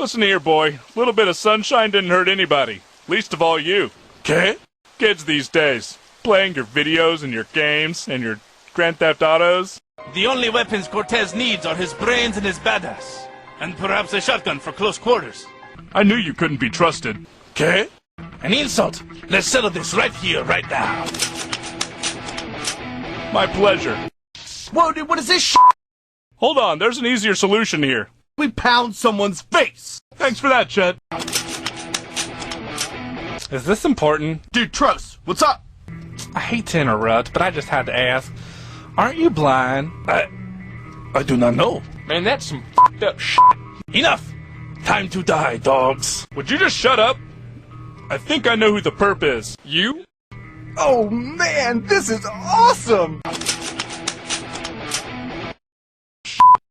Listen here, boy. A little bit of sunshine didn't hurt anybody. Least of all you. Okay? Kids these days, playing your videos and your games and your Grand Theft Autos. The only weapons Cortez needs are his brains and his badass. And perhaps a shotgun for close quarters. I knew you couldn't be trusted. Okay? An insult. Let's settle this right here, right now. My pleasure. Whoa, dude, what is this Hold on, there's an easier solution here. We pound someone's face! Thanks for that, Chet. Is this important? Dude, Trust, what's up? I hate to interrupt, but I just had to ask. Aren't you blind? I do not know. Man, that's some f***ed up shit. Enough! Time to die, dogs. Would you just shut up? I think I know who the perp is. You? Oh man, this is awesome!